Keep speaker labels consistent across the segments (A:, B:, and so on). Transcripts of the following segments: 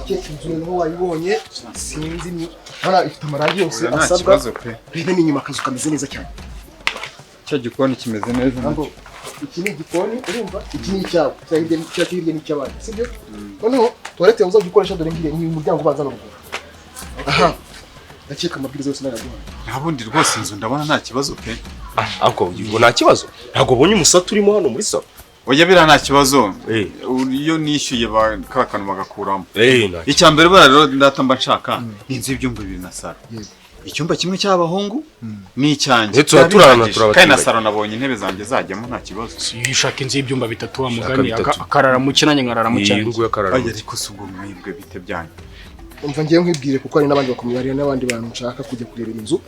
A: inzu niho wayibonye sinzi ni hara ifite amarangi yose
B: asabwa
A: rebe n'inyuma akazu kameze neza cyane
B: cyo gikoni kimeze neza
A: ntabwo iki ni igikoni urumva iki ni icyawe cyahirye n'icyabandi sibyo noneho toilette uzo gikoresha dore ngire ni umuryango ubanza no ruguru aha ndakeka amabwiriza yose naraguha
B: ntabundi rwose inzu ndabona nta kibazo pe
C: ahubwo ngo nta kibazo ntabwo ubonye umusatu urimo hano muri salo
B: oya bira nta kibazo iyo nishyuye bakakanu bagakuramo icyambere bara ndatamba nshaka inzu y'ibyumba 2 na salo icyumba kimwe cy'abahungu ni icyanjye kandi na salo nabonye intebe zanjye zajyamo nta kibazo
D: yishaka inzu y'ibyumba 3 wa mugani akarara mu kinanye nkarara mu cyane
B: ariko subwo mwibwe bite byanyu
A: umva ngiye nkwibwire kuko ari nabandi bakomeye hari n'abandi bantu nshaka kujya kureba inzu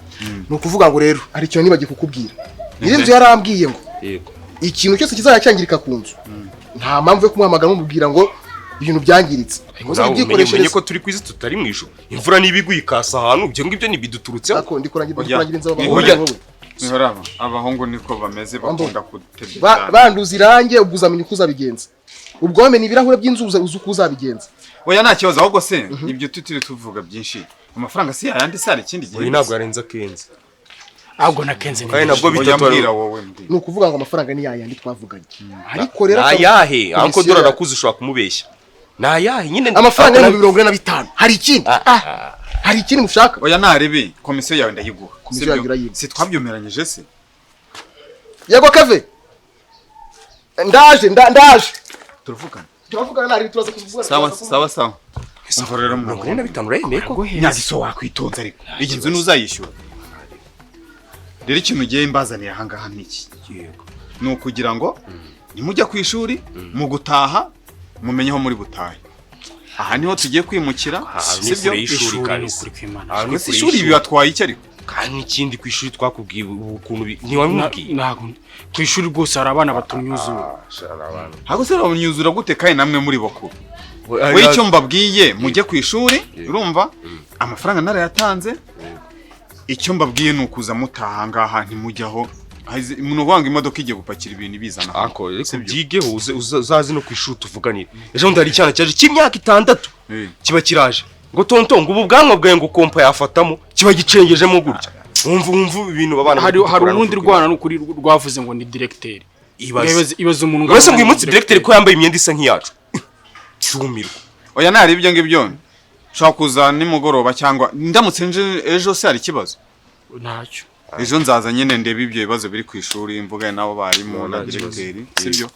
A: no kuvuga ngo rero ari cyo nibagiye kukubwira inzu yarambwiye ngo yego ikintu cyose kizayacyangirika ku nzu nta mpamvu yo kumuhamagara mubwira ngo ibintu byangiritse
C: umenye ko turi kwizi tutari mu ijuru imvura nibiguye ikasa ahantu ibyo ngibyo nibiduturutseho
A: ako ndikurangira inzu abahungu
B: nihora abahungu niko bameze bakunda kutebya
A: banduza irange ubuzamenya uko uzabigenza ubwome ni ibirahure by'inzuza uko uzabigenza
B: oya nta kibazo ahubwo se ibyo tutiri tuvuga byinshi amafaranga si yandi sare ikindi gihe
C: ntabwo yarenza kenze
D: ahubwo na kenze
C: kandi nabwo bitotwara
B: wowe
A: ni ukuvuga ngo amafaranga ni yayandi twavuganye ariko rero
C: ayahe anko dollar akuze ushobora kumubeshya nayahe nyine
A: amafaranga ni 45 hari ikindi hari ikindi mushaka
B: oya narebe komisiyo yawe ndayiguha
A: komisiyo yagira yiwe
B: si twabyomeranyije se
A: yego kave ndaje turavugana nari turaza kuvuga
B: sawa umva rero mu
C: 45 uremeye ko
B: nyagiso wakwitonza ariko iyi nzu nuzayishyura rero ikintu ugiye imbazaniye ahangaha niki yego ni ukugira ngo nimujya ku ishuri mu gutaha mumenyeho muri butahe aha niho tugiye kwimukira
C: sibyo ishuri kandi kuri kwimana
B: ishuri bibatwaye iki ariko
C: kandi ikindi ku ishuri twakubwiye ukuntu ntiwamubwiye
D: ntago ku ishuri rwose hari abana batumyuzura
B: hago se babonyuzura gute kandi namwe muri bakuru we icyo mbabwiye mujye ku ishuri urumva amafaranga narayatanze icyo mbabwiye nukuza mutaha ngaha ntimujyaho munubanga imodoka igiye gupakira ibintu bizana
C: ako reko byigeho uzazi no ku ishuri tuvuganira ejo ndari cyana cyaje cy'imyaka 6 kiba kiraje ngo tonto ngo ubu bwanwa bwaye ngo kompa yafatamo kiba gicengejemo gutya umva ibintu babana
D: hari urundi rwana n'ukuri rwavuze ngo ni directeur ibaze umuntu
C: wese ngo imutsi directeur ko yambaye imyenda isa nk'iyacu cyumirwa
B: oya nari ibyo ngibyo shaka kuza nimugoroba cyangwa ndamutse nje ejo se hari kibazo
D: ntacyo
B: ejo nzaza nyine ndebe ibyo bibazo biri ku ishuri mvuga nabo barimo na directeur sibyo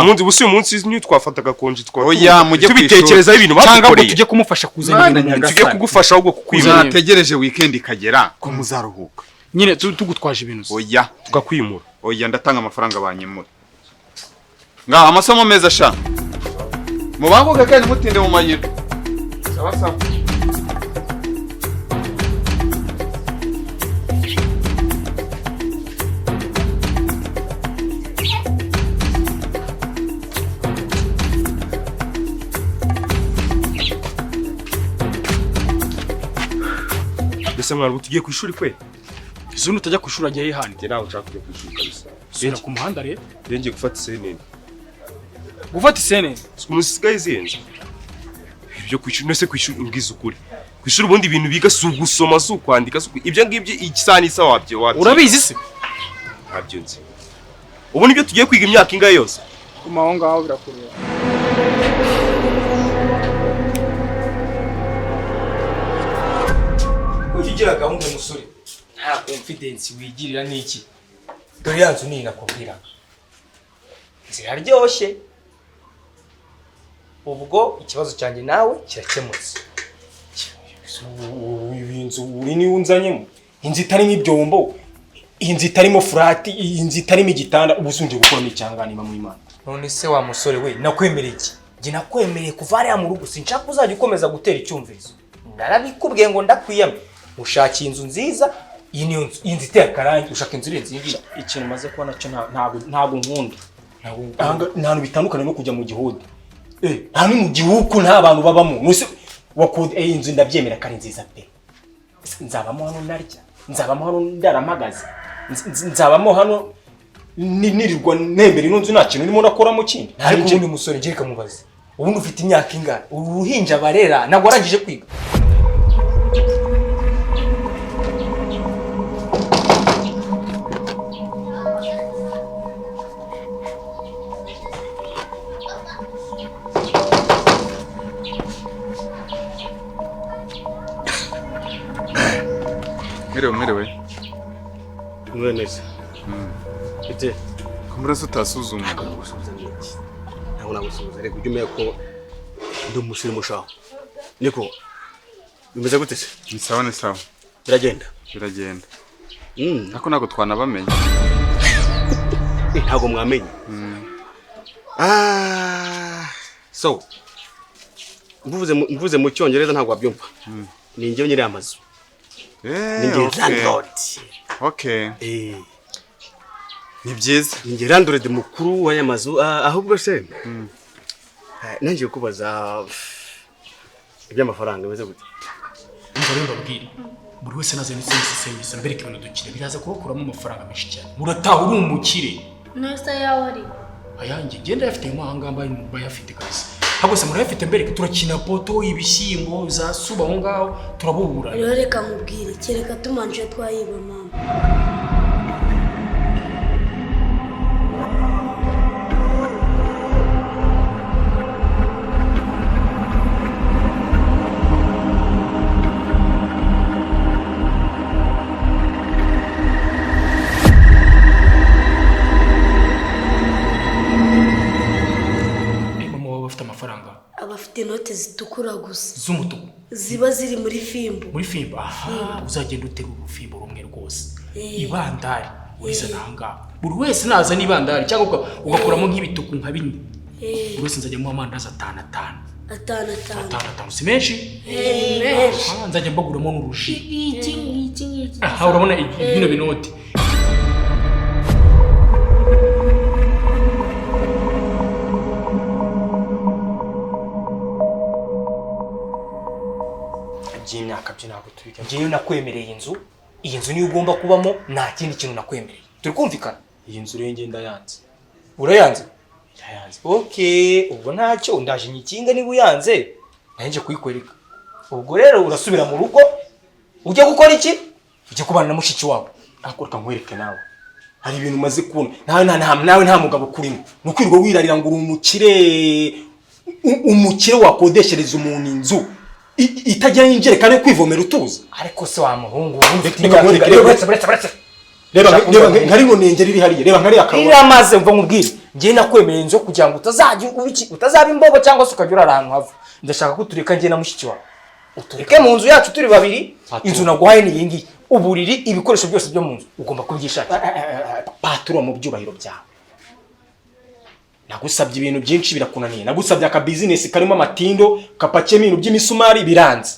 C: umunsi busi umunsi ni twafataga konje twa
B: oya mujye
C: kwitekerezaho ibintu bakoreye
D: tujye kumufasha kuzana ibintu
C: tujye kugufasha ahubwo kukwimura
B: nategereje weekend ikagera ko muzaruhuka
D: nyine tugutwaje ibintu
B: oya
C: tugakwimura
B: oya ndatanga amafaranga banyemura ngaha amasomo meza sha mubanguke kandi mutinde mu mayira sawa
C: Ese mwana tugiye ku ishuri kwe
D: izo utajya ku ishuri agiye handi
C: nawe ushaka kujya ku ishuri kabisa
D: sura ku muhanda rero
C: ngiye gufata isene
D: gufata isene
C: umusigaye zenze ibyo ku ishuri nese ku ishuri ubwiza ukuri ku ishuri ubundi ibintu biga gusoma kwandika ibyo ngibyo ikisani isa wabyo
D: urabizi se
C: ntabyo nzi ubu nibyo tugiye kwiga imyaka ingahe yose
D: kumaho ngaho birakureba
E: ukigira gahunda musore nta confidence wigirira niki dore yanzu ni nakubwira ziraryoshye ubwo ikibazo cyanjye nawe kirakemutse ibinzu uri ni unzanyemo inzi itarimo ibyombo inzi itarimo furati inzi itarimo igitanda ubusunje gukora n'icyanganima mu Imana none se wa musore we nakwemereye iki ngi nakwemereye kuva hariya mu rugo sinshaka uzajya ukomeza gutera icyumvirizo narabikubwiye ngo ndakwiyame ushakiye inzu nziza iyi ni inzu iteye akarangi ushaka inzu irenze iyi ikintu maze kubona cyo ntabwo nkunda ntabwo bitandukanye no kujya mu gihudi nta ni mu gihugu nta bantu babamo nuse wakode inzu ndabyemera kari nziza pe nzabamo hano narya nzabamo hano ndaramagaze nzabamo hano nirirwa nembere ino nzu nta kintu urimo nakora mu kindi ariko ubundi musore ngiye kamubaze ubundi ufite imyaka ingana uru ruhinja barera ntabwo warangije kwiga.
B: Merewe
C: Mwe neza. Ite
B: kumbura se utasuzuma
C: gusubiza niki. Ntabwo nagusubiza reka ujye umenya ko ndi umusirimu ushaho. Niko bimeze gute se?
B: ni sawa
C: Biragenda.
B: Ako ntabwo twanabamenye.
C: Ntabwo mwamenye. So mvuze mu cyongereza ntabwo wabyumva. Ni njye nyiri amazu.
B: Okay. Ni byiza.
C: Ni landlord mukuru w'aya mazu ahubwo se. Nangiye kubaza iby'amafaranga bimeze gute.
D: Ndabona babwira. Buri wese nazanye sense mbere kibano dukire biraza kubakuramo amafaranga menshi cyane. Murataha uri umukire.
F: Nasa yawe ari.
D: Ayange genda yafite imahanga mbaye bayafite kazi. Habo se murayafite mbere turakina poto ibishyimbo za suba aho ngaho turabubura.
F: Rero reka mubwire kereka tumanje twayiba mama. Abafite note zitukura gusa.
D: Zumutuku.
F: Ziba ziri muri fimbo.
D: Muri fimbo. Aha, uzagenda uterura urufimbo rumwe rwose. Ibandari uriza nanga. Buri wese naza n'ibandari cyangwa ugakuramo nk'ibituku nka bine. Buri wese nzajya mu amandazi 5 5. Si menshi?
F: Menshi.
D: Nzajya mbaguramo n'urushi.
F: Iki.
D: Aha, urabona bino binoti.
E: Imyaka byo ntabwo tubika. Ngiye nakwemereye inzu, iyi nzu niyo ugomba kubamo nta kindi kintu nakwemereye. Turi kumvikana? Iyi nzu rero ngenda yanze. Urayanze? Yayanze. Okay, ubwo ntacyo ndaje nyikinga niba uyanze. Naje kuyikwereka. Ubwo rero urasubira mu rugo. Ujye gukora iki? Ujye kubana na mushiki wawe. Akoreka nkwereke nawe. Hari ibintu umaze kubona. Nawe nta mugabo kurimo. Nukwirwa wirarira ngo umukire wakodeshereza umuntu inzu. Itajya injerekane kwivomera utuza. Ariko se wa muhungu reba nkari ngonenge riri hariye reba nkari akawa iri amaze mva nkubwire ngiye nakwemereye nzo kugira ngo utazaba imbobo cyangwa se ukajya ahantu hava. Ndashaka ko tureka ngiye na mushiki wawe utureke mu nzu yacu turi babiri. Inzu naguhaye ni yingi uburiri ibikoresho byose byo mu nzu ugomba kubyishakira paturo mu byubahiro byawe. Nagusabye ibintu byinshi birakunaniye. Nagusabye aka business karimo amatindo kapakemo ibintu by'imisumari biranze.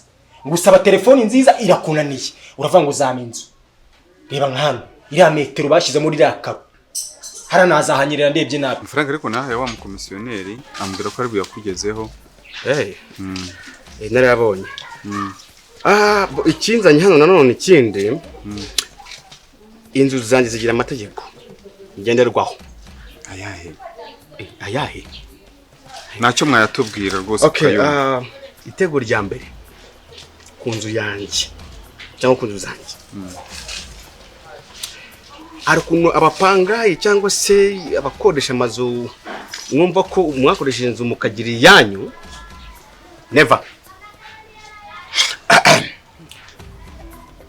E: Ngusaba telefoni nziza irakunaniye. Uravanga uzaminzu. Reba nkano iriya metero bashize muri rakaro. Haranazahanyirira ndebye nabi.
B: Amafaranga ariko nahaye wa mukomisiyoneri ambwira ko ari buyakugezeho.
C: Narabonye. Ikinzanye hano nanone ikindi. Inzu zanjye zigira amategeko ngenderwaho. Ayahe
B: ntacyo mwayatubwira rwose.
C: Itego rya mbere ku nzu yanjye cyangwa ku nzu zanjye ari ukuntu abapangayi cyangwa se abakodesha amazu mwumva ko mwakoresheje inzu mukagira iyanyu. Never.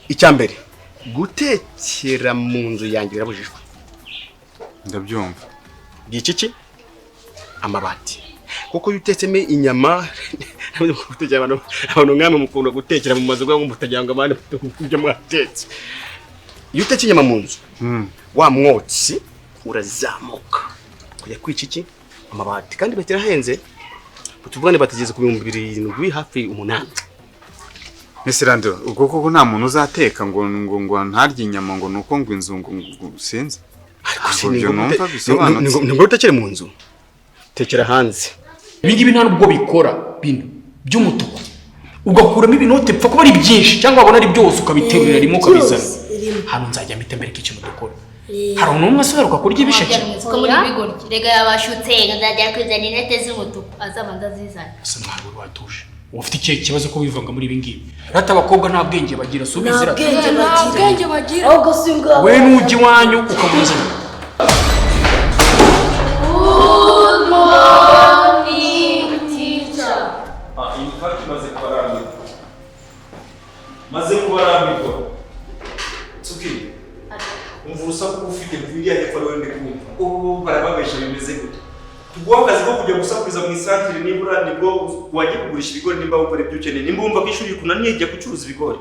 C: Icya mbere gutekera mu nzu yanjye birabujijwe.
B: Ndabyumva.
C: Giciki amabati kuko yutetseme inyama gutekera abantu ngamwe mukunda gutekera mu mazu gwa mutajyanga amane kujya mwatetse. Yutetse inyama mu nzu wa mwotsi urazamuka kujya kwiciki amabati kandi batira henze utuvugane bategeze ku 2700 hafi 8.
B: Mesirando ubwo koko nta muntu uzateka ngo ntarye inyama ngo nuko ngo inzu ngo sinzi.
C: Ngo utekere mu nzu tekera hanze.
D: Ibingibi nta nubwo bikora bino by'umutuku ugakuramo ibinote pfa kuba ari byinshi cyangwa wabona ari byose ukabiterurira rimwe ukabizana. Hano nzajya mite mbere k'ikintu dukora hari umuntu asohoruka kurya ibisheke
G: ko muri bigoryi rega yabashutse ngazajya kwizana inete z'umutuku azabanza zizana
D: asa mwawe watuje ufite ikihe kibazo ko wivanga muri ibi ngibi rata abakobwa nta bwenge bagira subizi rata
F: nta bwenge bagira ahubwo si ngabo
D: we nujya iwanyu ukamuzana
G: Good morning teacher
C: in fact maze kubarambirwa tsuki umva urusaku ufite biriya hepfo ari wende kumva ubu barababesha bimeze gute tuguha akazi ko kujya gusakuriza mu isantire nibura nibwo wajya kugurisha ibigori nimba wumva ibyo ukeneye nimba wumva ko ishuri kunaniye jya gucuruza ibigori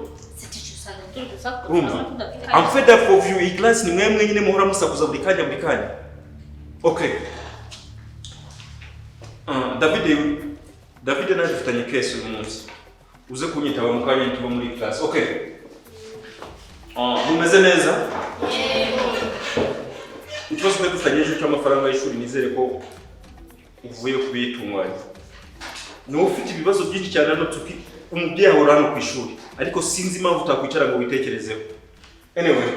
C: I'm fed up of you. Iyi class ni mwe nyine muhora musakuza buri kanya. Okay. David naje dufitanye case uyu munsi. Uze kunyitaba mu kanya tuba muri class. Okay. Mumeze neza? Ikibazo twe dufitanye ejo cy'amafaranga y'ishuri nizere ko uvuye kubitunganya. Ni ufite ibibazo byinshi cyane no tuki umubyeyi ahora hano ku ishuri ariko sinzi impamvu utakwicara ngo witekerezeho. Anyway,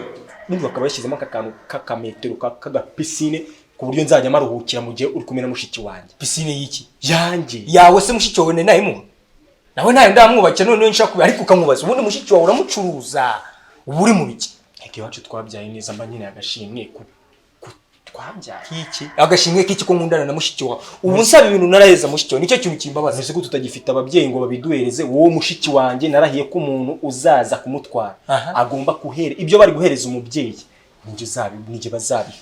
E: nimba akaba yashyizemo akantu k'akametero k'agapisine ku buryo nzajya maruhukira mu gihe uri kumwe na mushiki wanjye. Pisine y'iki? Yanjye. Yawe se mushiki wawe nayimuha? Nawe nayo ndamwubakira none nshaka kubi ariko ukamubaza ubundi mushiki wawe uramucuruza. Ubu uri mu biki? Eke wacu twabyaye neza mba nyine agashimwe twabyaye iki? Agashimwe k'iki ko nkundana na mushiki wawe. Ubu nsaba ibintu naraheza mushiki wawe. Nicyo kintu kimbabaza. Ese ko tutagifite ababyeyi ngo babiduhereze wowe mushiki wanjye narahiye ko umuntu uzaza kumutwara agomba kuhere ibyo bari guhereza umubyeyi. Nijye bazabi.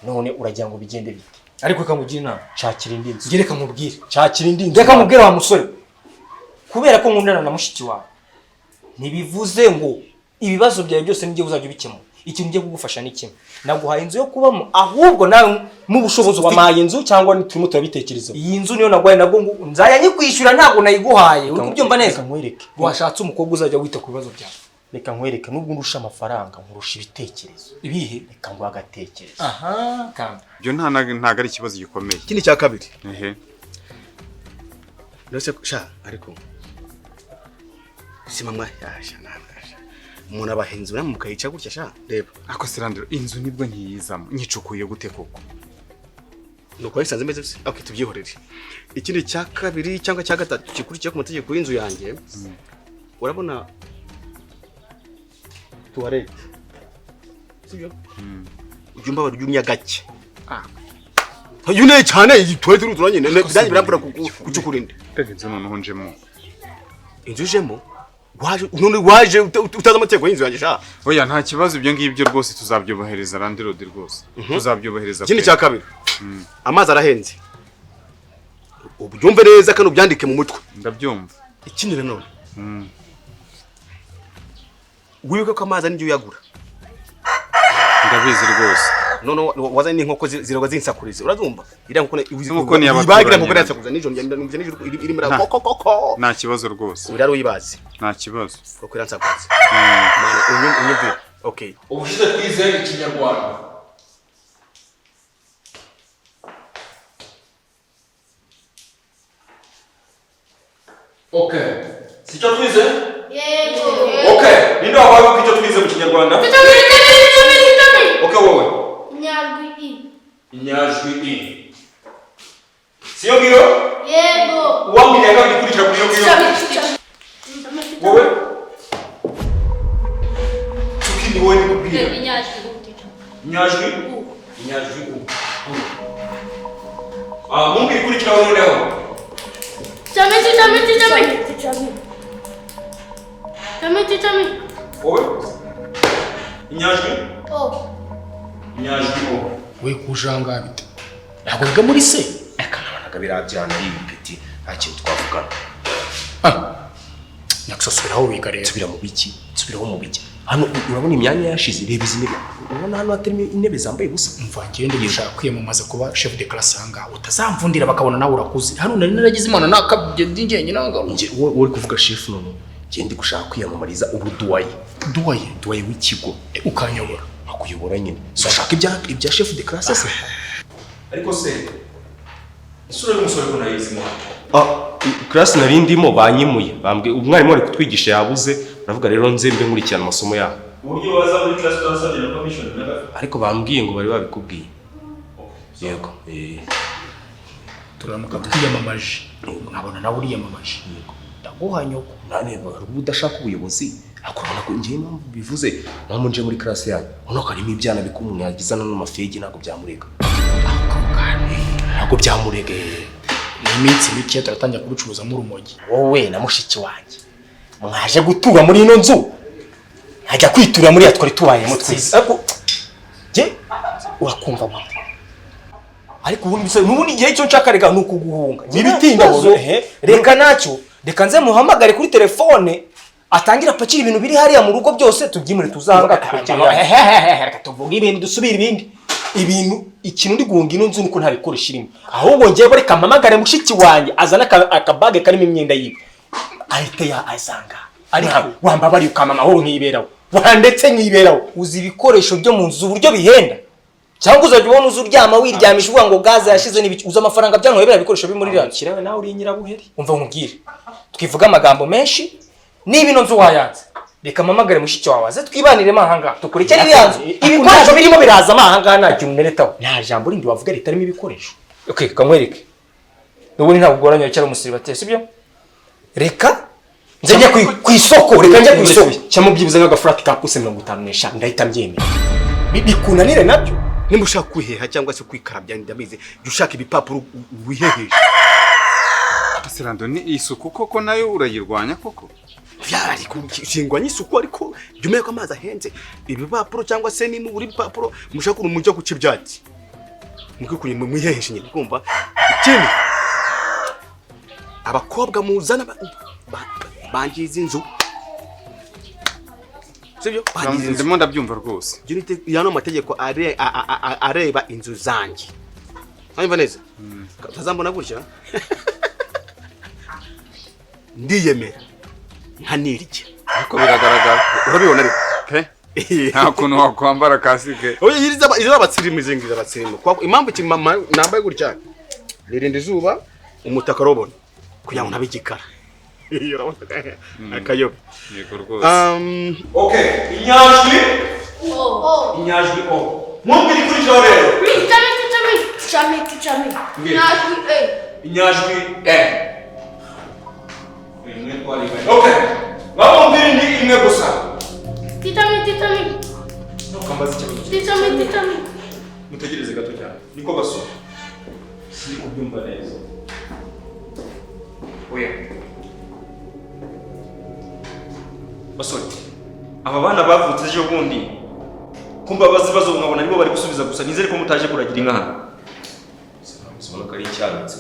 E: None uragira ngo bigende bite? Ariko kamugira inama. Shakira indi nzu. Gereka mubwire. Shakira indi nzu. Gereka mubwire wa musore. Kubera ko nkundana na mushiki wawe. Ntibivuze ngo ibibazo byawe byose nijye uzajya ubikemura. Ikintu ngiye kugufasha ni kimwe. Naguhaye inzu yo kubamo ahubwo nawe n'ubushobozi wamaye inzu cyangwa turimo turabitekerezo. Iyi nzu niyo nagwaye nabwo ngo nzaya nyikwishyura ntabwo nayiguhaye. Uri kubyumva neza nkwereke. Washatse umukobwa uzajya wita ku bibazo byawe. Reka nkwereke nubwo ndusha amafaranga nkurusha ibitekerezo. Ibihe reka ngo agatekerezo. Kandi
B: byo ntago ari ikibazo gikomeye.
A: Ikindi cya kabiri.
H: Nose sha ariko simamwa yasha ntabwo umuntu abahenzi uramukayica gutya sha reba
B: ako Sirandiro inzu nibwo nkiyizamo nyicukuye gute koko
H: nuko yisanze meze se okay tubyihorere ikindi cya kabiri cyangwa cya gatatu kikurikiye ku mategeko y'inzu yanjye urabona tuware sibyo ujumba barujumya gake yune cyane yitwe turanye nanjye birapura kucukura inde
B: inzu noneho njemo
H: inzu jemo waje utaza amategeko y'inzu yanjye sha
B: oya nta kibazo ibyo ngibyo rwose tuzabyobohereza Landirodi rwose tuzabyobohereza
H: ikindi cya kabiri amazi arahenze ubyumve neza kandi ubyandike mu mutwe
B: ndabyumva
H: ikindi nanone wibuke ko amazi n'ibyo uyagura
B: ndabizi rwose
H: none wazanye n'inkoko ziragwa zinsakurize urazumva iriya
B: nkoko ni
H: abagira nkoko yasakuza nijoro iri muri koko
B: nta kibazo rwose
H: uraro yibazi
B: nta kibazo
H: koko iransakuriza unyumvira okay
D: ubushize twize ikinyarwanda
E: okay sicyo twize
G: yego
C: Okay, ninde wabaye ko icyo twize mu kinyarwanda? Okay wowe. Inyajwi i. Siyo ngiro?
G: Yego.
C: Uwambire yakabiri kurikira kuri yo ngiro. Wowe? Tukini wowe ni kubwira. Inyajwi u. Inyajwi u. Mungu ikurikira wowe noneho.
G: Chame.
C: Wowe? Inyajwi?
G: Oh.
C: Inyajwi o.
D: we kujanga bite ntabwo biga muri se
C: Akanabanaga birabyana ari ibipeti nta kintu twavugana.
D: nakusubiraho biga rero
E: nsubiraho mu biki hano urabona imyanya yashize reba izi ntebe urabona hano hatarimo intebe zambaye gusa
D: mva ngende gushaka kwiyamamaza kuba chef de classe hanga utazamvundira bakabona nawe urakuze hano nari naragize imana nakabye ndingenye nanga
E: wowe kuvuga chef none ngende gushaka kwiyamamariza ubuduwaye w'ikigo
D: ukanyobora
E: akuyobora nyine so shaka ibya chef de classe se
C: Ariko se isura y'umusore ko nayizi mo.
E: classe nari ndimo banyimuye bambwe umwarimu ari kutwigisha yabuze uravuga rero nze mbe nkurikirana amasomo yabo
C: Uburyo waza muri class utasabye na permission ariko bambwiye ngo bari babikubwiye. Yego.
D: turamuka twiyamamaje nkabona nawe uriyamamaje ndaguha nyoko
C: nane udashaka ubuyobozi akubona ko ngiye impamvu bivuze nko nje muri class yanyu uno karimo ibyana bikumuntu yagizana no mafegi nako byamurega nako byamurege
D: ni iminsi mike turatangira kubicuruza mu rumogi
E: wowe na mushiki wanjye mwaje gutura muri ino nzu hajya kwitura muri ya twari tubayemo twese ariko je urakumva mama ariko ubundi igihe cyo nshaka rega nuko guhunga nibitinda bozo reka nacyo reka nze muhamagare kuri telefone atangira pakira ibintu biri hariya mu rugo byose tubyimure tuzanga reka tuvuge ibintu dusubira ibintu ikintu ndi guhunga ino nzu nuko nta bikoresho irimo ahubwo ngiye reka mpamagare mushiki wanjye azana akabage karimo imyenda yiwe ahite ya asanga ariko wambabari ukamama aho nkiberaho wandetse nkiberaho uzi ibikoresho byo mu nzu uburyo bihenda cyangwa uzajya ubona uzuryama wiryamisha uvuga ngo gaze yashize n'ibiki uza amafaranga byanwe bera bikoresho biri muri rya kirawe nawe uri nyirabuheri umva nkubwire twivuga amagambo menshi n'ibino nzu wayanze reka mpamagare mushiki wawe aze twibanire mahanga tukurikire iriyanzu ibikoresho birimo biraza mahanga nta kintu neretaho nta jambo rindi wavuga ritarimo ibikoresho okay kamwereke n'ubundi ntabwo ugoranye cyane umusiri bateye sibyo reka nzenge ku isoko reka nje ku isoko cyamubyibuze nk'agafurati ka puse 55 ndahita mbyemera bikunanire nabyo
H: nimba ushaka kwiheha cyangwa se kwikarabya ndabizi ushaka ibipapuro wiheheje
B: Serando ni isuku koko nayo urayirwanya koko
H: vyari kushingwanya isuku ariko jumeye ko amazi ahenze ibipapuro cyangwa se ni muri bipapuro mushaka urumujya guca ibyatsi mukikuye mu mwiheheje nyine kumva ikindi abakobwa muzana bangiza inzu sibyo
B: ndimo ndabyumva rwose
H: yano mategeko areba inzu zanjye Ayumva neza tazambona gutya ndiyemera nkanirike
B: ariko biragaragara urabibona ariko nta kuntu wakwambara kasike
H: oya yiriza abatsirimize ngiza abatsirimo impamvu kimama nambaye gutya ririnde izuba umutaka robona kugira ngo ntabigikara akayobe
B: yego rwose
E: okay inyajwi mwumvire kuri cyo rero
F: Chami inyajwi
E: inyajwi okay bamwumvire ni imwe gusa
F: titami
E: nukambaza ikibazo
F: titami
E: mutegereze gato cyane niko basoma si kubyumva neza oya basore aba bana bavutse ejo bundi kumva bazibazo nkabona nibo bari gusubiza gusa nizere ko mutaje kuragira inka hano
C: Sibona ko ari icyanditse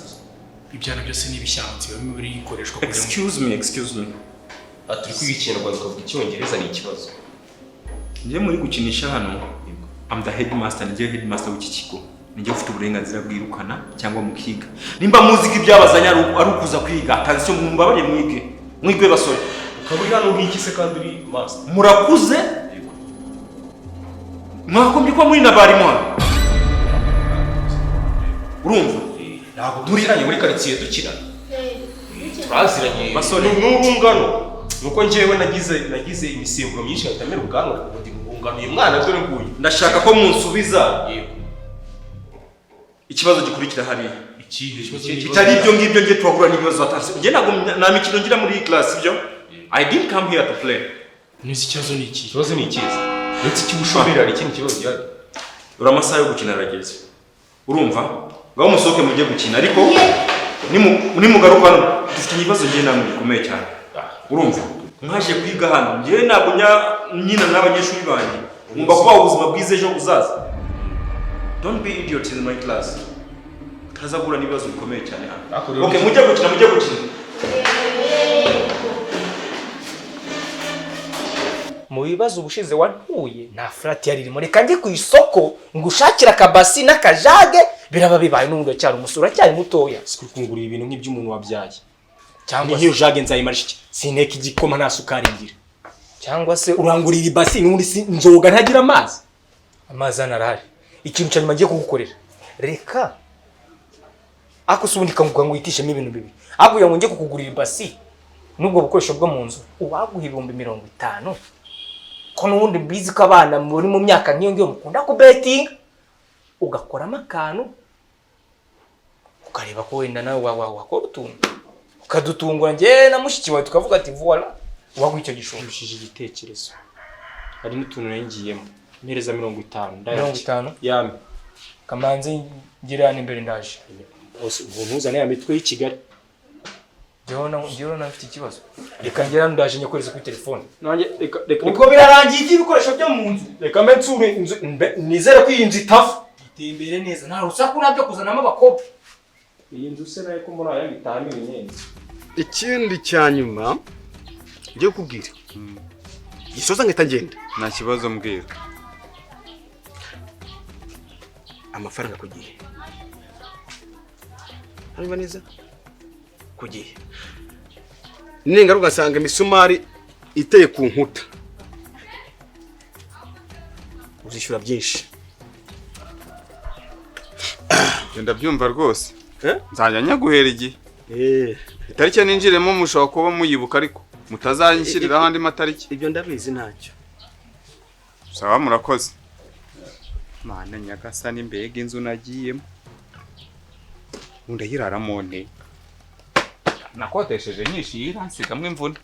D: ibyana byose ni ibishyantsi bimwe biri gukoreshwa kugira
C: excuse me aturi kwiga ikinyarwanda ukavuga icyongereza ni ikibazo
E: njye muri gukinisha hano I'm the headmaster njye headmaster w'iki kigo njye ufite uburenganzira bwirukana cyangwa mukiga nimba muziki byabazanya ari ukuza kwiga tansiyo mumbabarye mwige basore
C: ukaburi hano nk'iki se kandi uri master
E: murakuze mwakombye ko muri nabarimo urumva
C: ntabwo duriranye muri quartier dukina turaziranye
E: basore
C: n'urungano nuko njyewe nagize imisemburo myinshi yatamera ubwanwa ndi mubungano uyu mwana dore nguyu
E: ndashaka ko munsubiza ikibazo gikurikira hari kitari ibyo ngibyo ngiye twahura n'ibibazo atasi njye ntabwo nta mikino ngira muri iyi class ibyo I didn't come here to play
D: n'izi kibazo ni iki
C: ikibazo ni ikiza ndetse cy'ubushomeri ari ikindi kibazo gihari
E: uramasaha yo gukina arageze urumva ngaho musohoke mujye gukina ariko nimugaruka hano dufite ibibazo njye namwe bikomeye cyane urumva mwaje kwiga hano njye ntabwo nyina n'abanyeshuri banjye ngomba kubaha ubuzima bwiza ejo buzaza don't be idiots in my class utazagura n'ibibazo bikomeye cyane hano okay mujye gukina
I: mu bibazo ubushize wantuye nta furati yaririmo reka njye ku isoko ngo ushakire akabasi n'akajage biraba bibaye n'ubundi cyari umusura cyari mutoya
E: sikungurira ibintu nk'iby'umuntu wabyaye
I: cyangwa
E: nk'iyo jage nzayimarisha iki sineka igikoma nta sukari ngira
I: cyangwa se
E: urangurira ibasi n'ubundi nzoga ntagira
I: amazi anarahari ikintu cya nyuma ngiye kugukorera reka ako subundika ngo yitishemo ibintu bibi aguye ngo njye kukugurira ibasi n'ubwo bukoresho bwo mu nzu uwaguha 50,000 ko n'ubundi mbizi ko abana muri mu myaka nk'iyo ngiyo mukunda kubetinga ugakoramo akantu ukareba ko wenda nawe wakora utuntu ukadutungura njye na mushiki wawe tukavuga ati voila waguha icyo gishoro.
E: Ushije igitekerezo hari n'utuntu nangiyemo mpereza 50
I: 50
E: yame
I: kamanzi ngira hano imbere ndaje
E: bose ntuzane ya mitwe y'i Kigali.
I: Jyewe nafite ikibazo reka ngira hano ndaje nyakoreza kuri telefone
E: Nanjye reka
I: ubwo birarangiye ibikoresho byo mu nzu
E: reka mensure nizere ko iyi nzu itafu
I: itembere neza nta rusaku nabyo kuzanamo abakobwa.
E: iyi nzu se nayo ko mbona yabitamo ibinyenzi.
H: Ikindi cya nyuma ngiye kubwira gisoza ngita ngenda
B: nta kibazo mbwira.
H: amafaranga ku gihe ariko neza ku gihe ninga rugasanga imisumari iteye ku nkuta uzishyura byinshi.
B: Genda byumva rwose nzajya nyaguhera igihe itariki ninjiremo mushobora kuba muyibuka ariko mutazanyishyiriraho andi matariki.
H: Ibyo ndabizi ntacyo.
B: Sawa murakoze. Mana nyagasani mbega inzu nagiyemo undayiraramo nte nakotesheje nyinshi yiransigamwe imvune.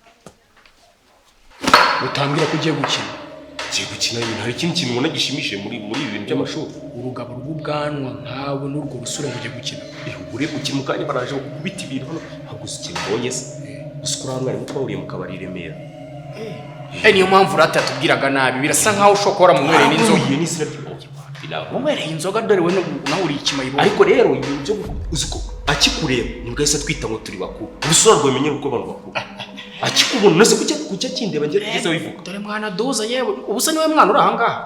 D: Utambwira ko ugiye gukina.
C: Ugiye gukina ibintu hari ikindi kintu ubona gishimishije muri ibi bintu by'amashuri.
D: Urugabo rw'ubwanwa nkawe n'urwo rusura ngo ugiye gukina.
C: Ure gukina mukanya baraje gukubita ibintu hano haguze ikintu mbonye se. Usukura hano mwari mutwariye mu kabari i Remera.
D: Niyo mpamvu urata tubwiraga nabi birasa nkaho ushokora mu mwere n'inzoga.
C: Iyi ni sina ry'ubuki.
D: Mu mwere inzoga dore we nawe uri ikimayibo.
C: Ariko rero ibyo uziko akikureba nibwo yese twita ngo turi bakuru. Ubusura rwemenye uko abantu bakuru. Akikubona nase kujya kindeba ngiye kugeza wivuga.
D: Dore mwana doza yewe ubusa niwe mwana uri ahangaha.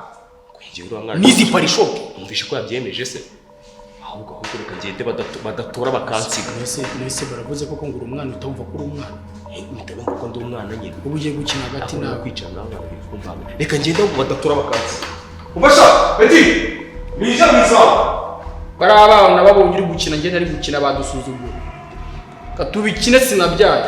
C: Kwigiye uri ahangaha.
D: Nizi parisho.
C: Umvishe ko yabyemeje se. Ahubwo reka ngende badatora bakansiga.
D: Nese baravuze koko ngo uri umwana utumva ko uri umwana.
C: Mutabe ngo ndi umwana nyine.
D: Ubu ugiye gukina hagati nawe
C: kwicara nawe kumva. Reka ngende ngo badatora bakansiga.
E: Ubasha Beti nije mwiza
D: bari abana babonye uri gukina ngende ari gukina badusuzugura katubikine sinabyaye.